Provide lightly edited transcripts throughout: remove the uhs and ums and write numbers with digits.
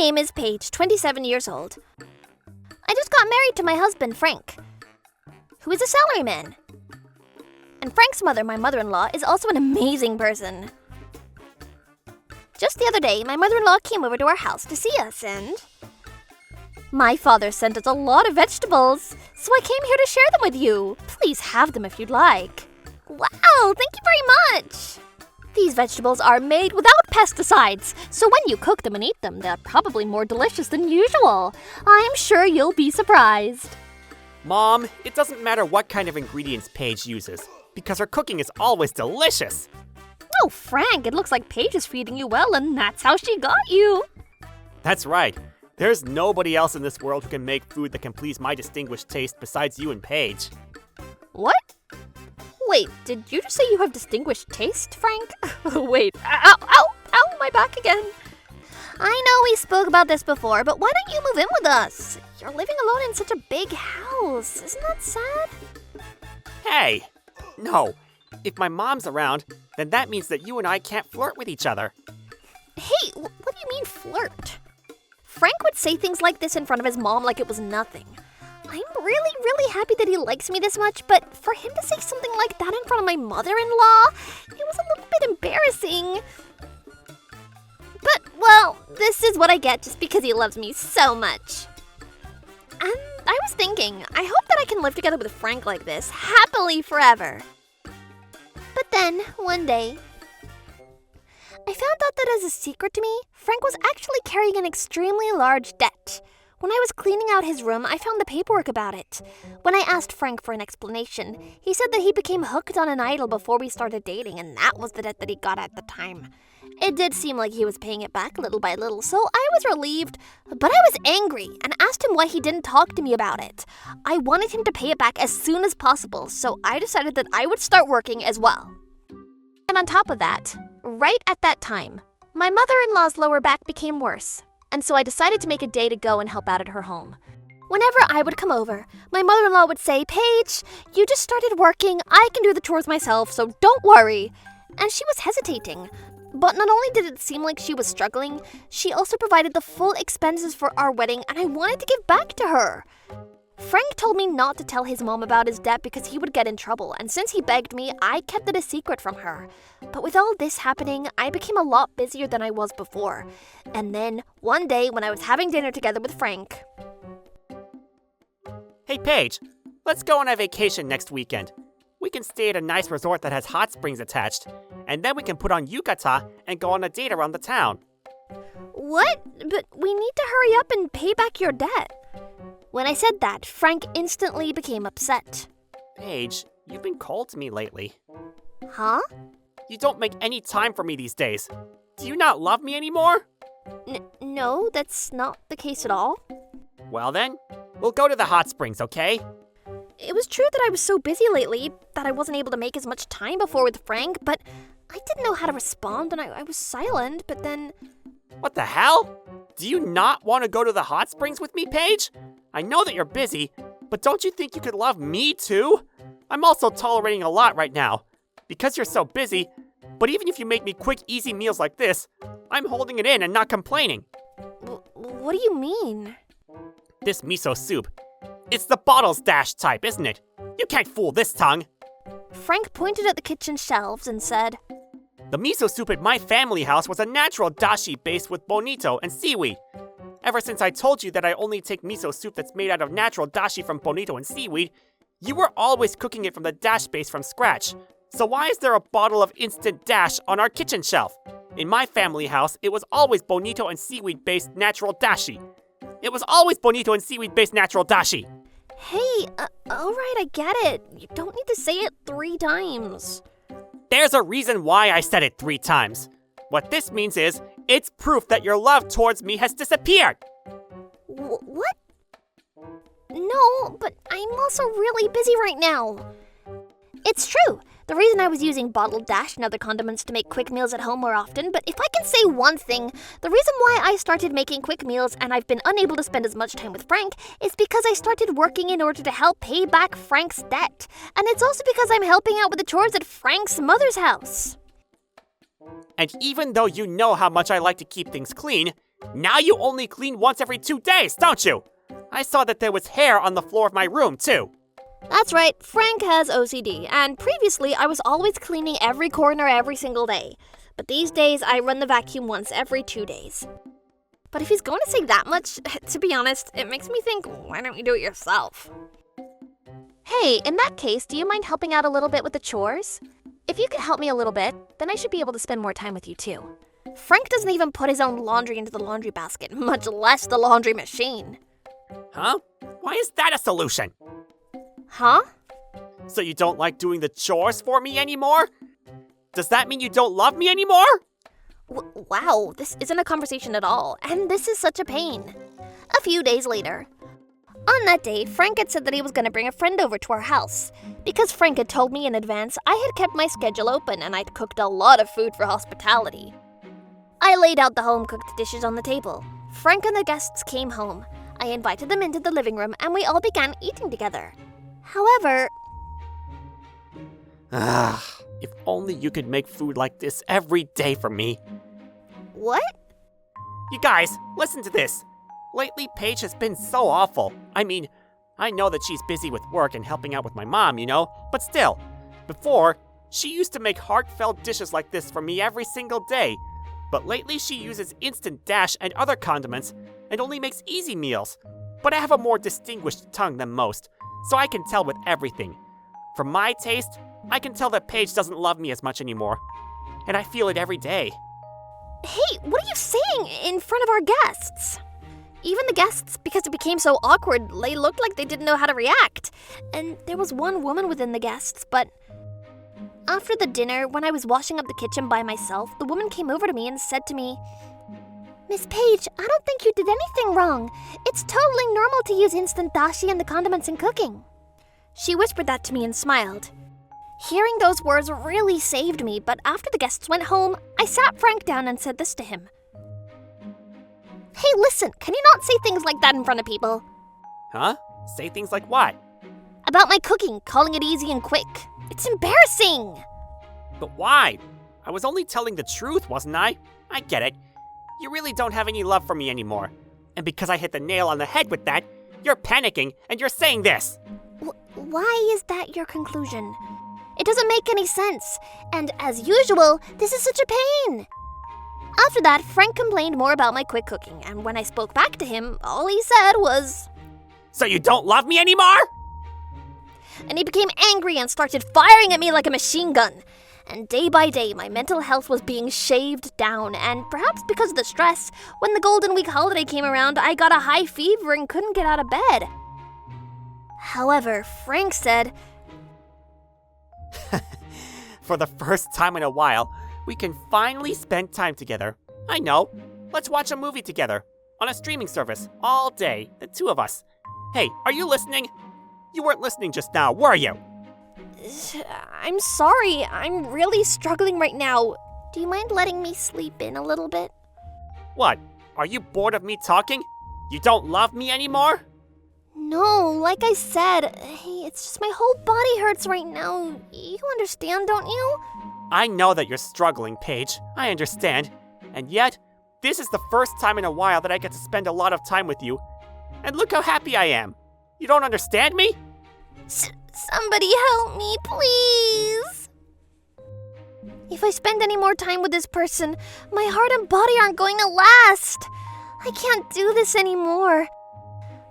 name is Paige, 27 years old. I just got married to my husband, Frank, who is a salaryman. And Frank's mother, my mother-in-law, is also an amazing person. Just the other day, my mother-in-law came over to our house to see us, and my father sent us a lot of vegetables, so I came here to share them with you. Please have them if you'd like. Wow, thank you very much. These vegetables are made without pesticides, so when you cook them and eat them, they're probably more delicious than usual. I'm sure you'll be surprised. Mom, it doesn't matter what kind of ingredients Paige uses, because her cooking is always delicious. Oh, Frank, it looks like Paige is feeding you well, and that's how she got you. That's right. There's nobody else in this world who can make food that can please my distinguished taste besides you and Paige. What? Wait, did you just say you have distinguished taste, Frank? Wait, ow, my back again. I know we spoke about this before, but why don't you move in with us? You're living alone in such a big house. Isn't that sad? Hey, no. If my mom's around, then that means that you and I can't flirt with each other. Hey, what do you mean flirt? Frank would say things like this in front of his mom like it was nothing. I'm really happy that he likes me this much, but for him to say something like that in front of my mother-in-law, it was a little bit embarrassing. But, well, this is what I get just because he loves me so much. And I was thinking, I hope that I can live together with Frank like this, happily forever. But then, one day, I found out that as a secret to me, Frank was actually carrying an extremely large debt. When I was cleaning out his room, I found the paperwork about it. When I asked Frank for an explanation, he said that he became hooked on an idol before we started dating, and that was the debt that he got at the time. It did seem like he was paying it back little by little, so I was relieved, but I was angry and asked him why he didn't talk to me about it. I wanted him to pay it back as soon as possible, so I decided that I would start working as well. And on top of that, right at that time, my mother-in-law's lower back became worse, and so I decided to make a day to go and help out at her home. Whenever I would come over, my mother-in-law would say, "Paige, you just started working, I can do the chores myself, so don't worry." And she was hesitating. But not only did it seem like she was struggling, she also provided the full expenses for our wedding, and I wanted to give back to her. Frank told me not to tell his mom about his debt because he would get in trouble, and since he begged me, I kept it a secret from her. But with all this happening, I became a lot busier than I was before. And then, one day when I was having dinner together with Frank... Hey, Paige, let's go on a vacation next weekend. We can stay at a nice resort that has hot springs attached, and then we can put on yukata and go on a date around the town. What? But we need to hurry up and pay back your debt. When I said that, Frank instantly became upset. Paige, you've been cold to me lately. Huh? You don't make any time for me these days. Do you not love me anymore? No, that's not the case at all. Well then, we'll go to the hot springs, okay? It was true that I was so busy lately that I wasn't able to make as much time before with Frank, but I didn't know how to respond and I was silent, but then... What the hell? Do you not want to go to the hot springs with me, Paige? I know that you're busy, but don't you think you could love me too? I'm also tolerating a lot right now, because you're so busy, but even if you make me quick, easy meals like this, I'm holding it in and not complaining. What do you mean? This miso soup. It's the bottles dash type, isn't it? You can't fool this tongue. Frank pointed at the kitchen shelves and said, The miso soup at my family house was a natural dashi based with bonito and seaweed. Ever since I told you that I only take miso soup that's made out of natural dashi from bonito and seaweed, you were always cooking it from the dash base from scratch. So why is there a bottle of instant dash on our kitchen shelf? In my family house, it was always bonito and seaweed based natural dashi. It was always bonito and seaweed based natural dashi. Hey, alright, I get it. You don't need to say it 3 times. There's a reason why I said it 3 times. What this means is, it's proof that your love towards me has disappeared. What? No, but I'm also really busy right now. It's true. The reason I was using bottled dash and other condiments to make quick meals at home more often, but if I can say one thing, the reason why I started making quick meals and I've been unable to spend as much time with Frank is because I started working in order to help pay back Frank's debt. And it's also because I'm helping out with the chores at Frank's mother's house. And even though you know how much I like to keep things clean, Now you only clean once every 2 days, don't you? I saw that there was hair on the floor of my room, too. That's right, Frank has OCD, and previously I was always cleaning every corner every single day. But these days I run the vacuum once every 2 days. But if he's going to say that much, to be honest, it makes me think, why don't you do it yourself? Hey, in that case, do you mind helping out a little bit with the chores? If you could help me a little bit, then I should be able to spend more time with you too. Frank doesn't even put his own laundry into the laundry basket, much less the laundry machine. Huh? Why is that a solution? Huh? So you don't like doing the chores for me anymore? Does that mean you don't love me anymore? Wow, this isn't a conversation at all, and this is such a pain. A few days later. On that day, Frank had said that he was going to bring a friend over to our house. Because Frank had told me in advance, I had kept my schedule open and I'd cooked a lot of food for hospitality. I laid out the home-cooked dishes on the table. Frank and the guests came home. I invited them into the living room and we all began eating together. However... If only you could make food like this every day for me. What? You guys, listen to this. Lately, Paige has been so awful. I mean, I know that she's busy with work and helping out with my mom, but still. Before, she used to make heartfelt dishes like this for me every single day. But lately, she uses Instant Dash and other condiments and only makes easy meals. But I have a more distinguished tongue than most, so I can tell with everything. For my taste, I can tell that Paige doesn't love me as much anymore. And I feel it every day. Hey, what are you saying in front of our guests? Even the guests, because it became so awkward, they looked like they didn't know how to react. And there was one woman within the guests, but... After the dinner, when I was washing up the kitchen by myself, the woman came over to me and said to me, "Miss Paige, I don't think you did anything wrong. It's totally normal to use instant dashi and the condiments in cooking." She whispered that to me and smiled. Hearing those words really saved me, but after the guests went home, I sat Frank down and said this to him. "Hey, listen, can you not say things like that in front of people?" Huh? Say things like what? "About my cooking, calling it easy and quick. It's embarrassing." But why? I was only telling the truth, wasn't I? I get it. You really don't have any love for me anymore. And because I hit the nail on the head with that, you're panicking and you're saying this. Why is that your conclusion? It doesn't make any sense. And as usual, this is such a pain. After that, Frank complained more about my quick cooking, and when I spoke back to him, all he said was, "So you don't love me anymore?" And he became angry and started firing at me like a machine gun. And day by day, my mental health was being shaved down, and perhaps because of the stress, when the Golden Week holiday came around, I got a high fever and couldn't get out of bed. However, Frank said, "For the first time in a while, we can finally spend time together. I know. Let's watch a movie together. On a streaming service. All day. The two of us. Hey, are you listening? You weren't listening just now, were you?" "I'm sorry. I'm really struggling right now. Do you mind letting me sleep in a little bit?" What? Are you bored of me talking? You don't love me anymore? No, like I said, hey, it's just my whole body hurts right now. You understand, don't you? I know that you're struggling, Paige. I understand. And yet, this is the first time in a while that I get to spend a lot of time with you. And look how happy I am. You don't understand me? Somebody help me, please. If I spend any more time with this person, my heart and body aren't going to last. I can't do this anymore.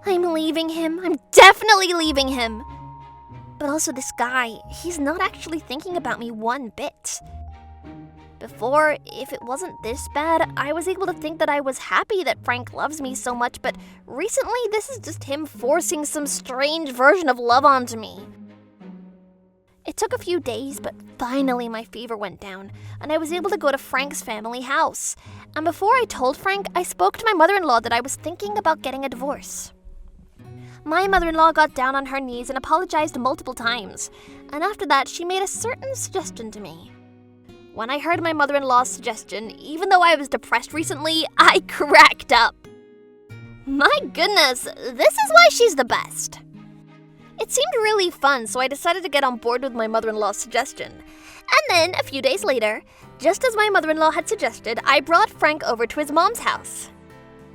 I'm leaving him. I'm definitely leaving him. But also this guy, he's not actually thinking about me one bit. Before, if it wasn't this bad, I was able to think that I was happy that Frank loves me so much, but recently this is just him forcing some strange version of love onto me. It took a few days, but finally my fever went down, and I was able to go to Frank's family house. And before I told Frank, I spoke to my mother-in-law that I was thinking about getting a divorce. My mother-in-law got down on her knees and apologized multiple times, and after that she made a certain suggestion to me. When I heard my mother-in-law's suggestion, even though I was depressed recently, I cracked up. My goodness, this is why she's the best. It seemed really fun, so I decided to get on board with my mother-in-law's suggestion. And then, a few days later, just as my mother-in-law had suggested, I brought Frank over to his mom's house.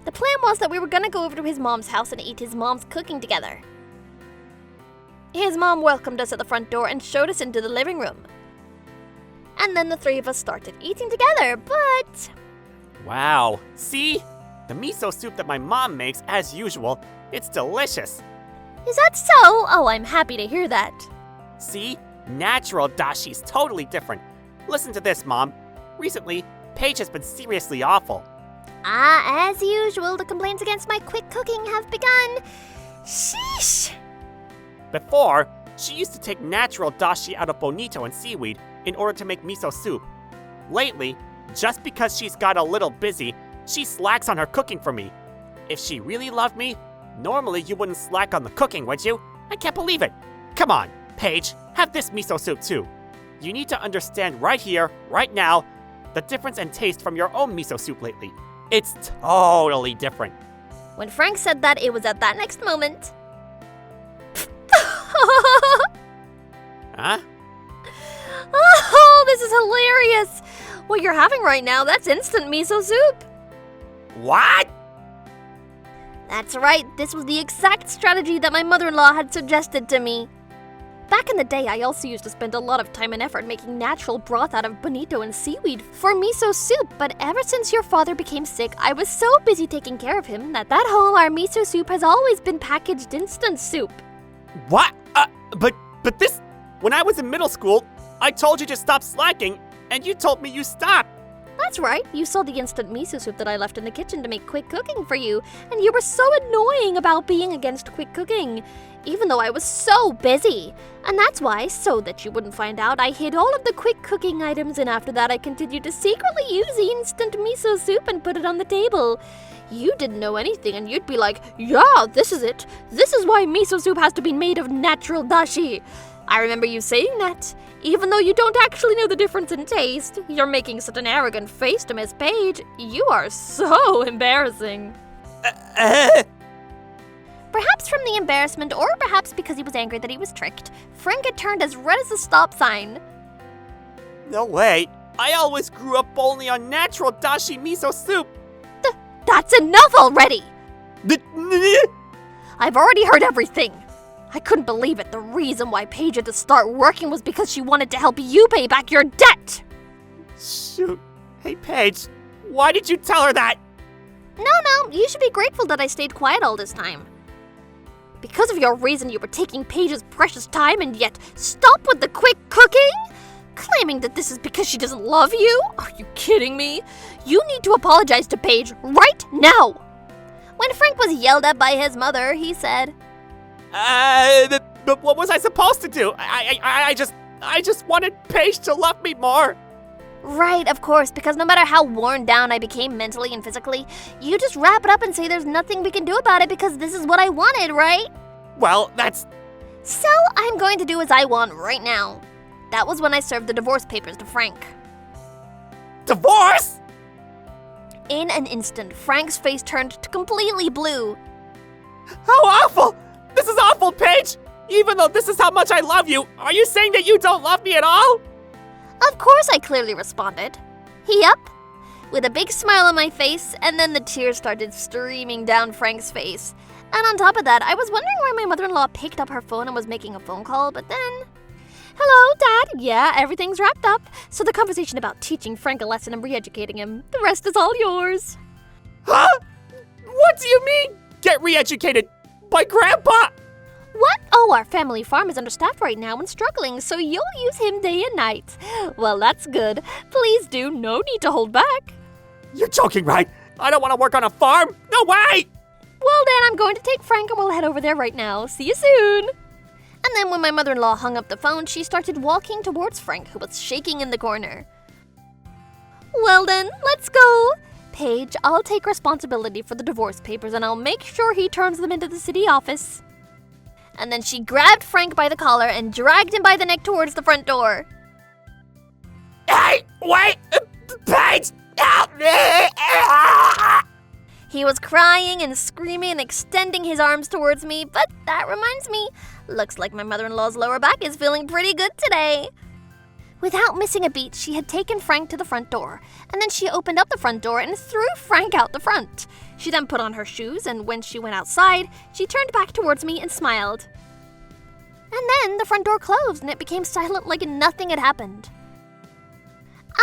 The plan was that we were gonna go over to his mom's house and eat his mom's cooking together. His mom welcomed us at the front door and showed us into the living room. And then the three of us started eating together, but... Wow. See? The miso soup that my mom makes, as usual, it's delicious. Is that so? Oh, I'm happy to hear that. See? Natural dashi's totally different. Listen to this, Mom. Recently, Paige has been seriously awful. As usual, the complaints against my quick cooking have begun. Sheesh! Before, she used to take natural dashi out of bonito and seaweed in order to make miso soup. Lately, just because she's got a little busy, she slacks on her cooking for me. If she really loved me, normally you wouldn't slack on the cooking, would you? I can't believe it. Come on, Paige, have this miso soup too. You need to understand right here, right now, the difference in taste from your own miso soup lately. It's totally different. When Frank said that, it was at that next moment. Huh? Oh, this is hilarious! What you're having right now, that's instant miso soup. What? That's right, this was the exact strategy that my mother-in-law had suggested to me. Back in the day, I also used to spend a lot of time and effort making natural broth out of bonito and seaweed for miso soup, but ever since your father became sick, I was so busy taking care of him that at home our miso soup has always been packaged instant soup. What? But this... When I was in middle school, I told you to stop slacking, and you told me you stopped. That's right, you saw the instant miso soup that I left in the kitchen to make quick cooking for you, and you were so annoying about being against quick cooking, even though I was so busy. And that's why, so that you wouldn't find out, I hid all of the quick cooking items, and after that I continued to secretly use the instant miso soup and put it on the table. You didn't know anything, and you'd be like, yeah, this is it. This is why miso soup has to be made of natural dashi. I remember you saying that. Even though you don't actually know the difference in taste, you're making such an arrogant face to Miss Paige. You are so embarrassing. Perhaps from the embarrassment, or perhaps because he was angry that he was tricked, Frank had turned as red as a stop sign. No way. I always grew up only on natural dashi miso soup. That's enough already! I've already heard everything. I couldn't believe it. The reason why Paige had to start working was because she wanted to help you pay back your debt. Shoot. Hey, Paige, why did you tell her that? No, you should be grateful that I stayed quiet all this time. Because of your reason, you were taking Paige's precious time and yet stop with the quick cooking? Claiming that this is because she doesn't love you? Are you kidding me? You need to apologize to Paige right now. When Frank was yelled at by his mother, he said, But what was I supposed to do? I just wanted Paige to love me more. Right, of course, because no matter how worn down I became mentally and physically, you just wrap it up and say there's nothing we can do about it because this is what I wanted, right? Well, that's... So I'm going to do as I want right now. That was when I served the divorce papers to Frank. Divorce? In an instant, Frank's face turned to completely blue. How awful! This is awful, Paige! Even though this is how much I love you, are you saying that you don't love me at all? Of course, I clearly responded. Yup, with a big smile on my face, and then the tears started streaming down Frank's face. And on top of that, I was wondering why my mother-in-law picked up her phone and was making a phone call, but then... Hello, Dad. Yeah, everything's wrapped up. So the conversation about teaching Frank a lesson and re-educating him, the rest is all yours. Huh? What do you mean, get re-educated? By Grandpa? What? Oh, our family farm is understaffed right now and struggling, so you'll use him day and night. Well, that's good. Please do. No need to hold back. You're joking, right? I don't want to work on a farm. No way! Well, then I'm going to take Frank and we'll head over there right now. See you soon. And then when my mother-in-law hung up the phone, she started walking towards Frank, who was shaking in the corner. Well then, let's go. Paige, I'll take responsibility for the divorce papers and I'll make sure he turns them into the city office. And then she grabbed Frank by the collar and dragged him by the neck towards the front door. Hey, wait! Paige, help me! He was crying and screaming and extending his arms towards me, but that reminds me, looks like my mother-in-law's lower back is feeling pretty good today. Without missing a beat, she had taken Frank to the front door, and then she opened up the front door and threw Frank out the front. She then put on her shoes, and when she went outside, she turned back towards me and smiled. And then the front door closed, and it became silent like nothing had happened.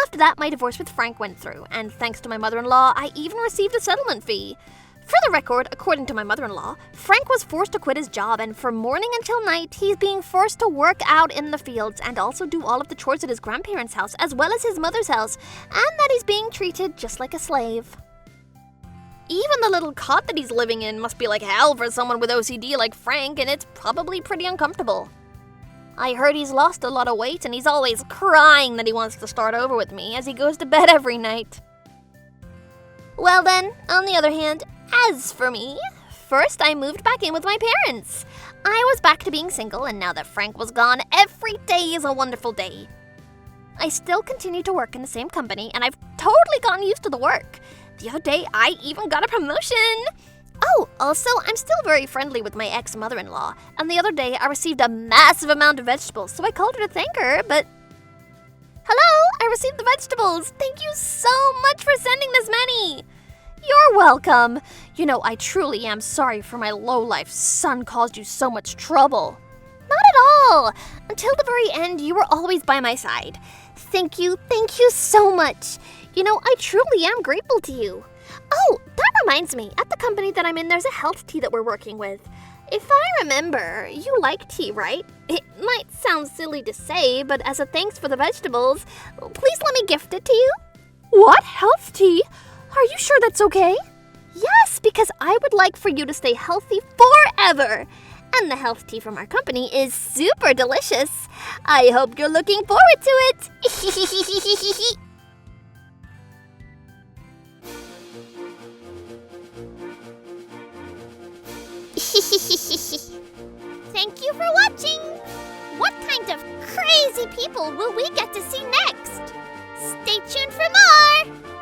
After that, my divorce with Frank went through, and thanks to my mother-in-law, I even received a settlement fee. For the record, according to my mother-in-law, Frank was forced to quit his job, and from morning until night, he's being forced to work out in the fields and also do all of the chores at his grandparents' house as well as his mother's house, and that he's being treated just like a slave. Even the little cot that he's living in must be like hell for someone with OCD like Frank, and it's probably pretty uncomfortable. I heard he's lost a lot of weight, and he's always crying that he wants to start over with me as he goes to bed every night. Well then, on the other hand, as for me, first I moved back in with my parents. I was back to being single, and now that Frank was gone, every day is a wonderful day. I still continue to work in the same company, and I've totally gotten used to the work. The other day, I even got a promotion. Oh, also, I'm still very friendly with my ex-mother-in-law, and the other day I received a massive amount of vegetables, so I called her to thank her, but... Hello, I received the vegetables. Thank you so much for sending this many. You're welcome. You know, I truly am sorry for my low-life son caused you so much trouble. Not at all. Until the very end, you were always by my side. Thank you so much. You know, I truly am grateful to you. Oh, that reminds me, at the company that I'm in, there's a health tea that we're working with. If I remember, you like tea, right? It might sound silly to say, but as a thanks for the vegetables, please let me gift it to you. What? Health tea? Are you sure that's okay? Yes, because I would like for you to stay healthy forever. And the health tea from our company is super delicious. I hope you're looking forward to it. Thank you for watching. What kind of crazy people will we get to see next? Stay tuned for more.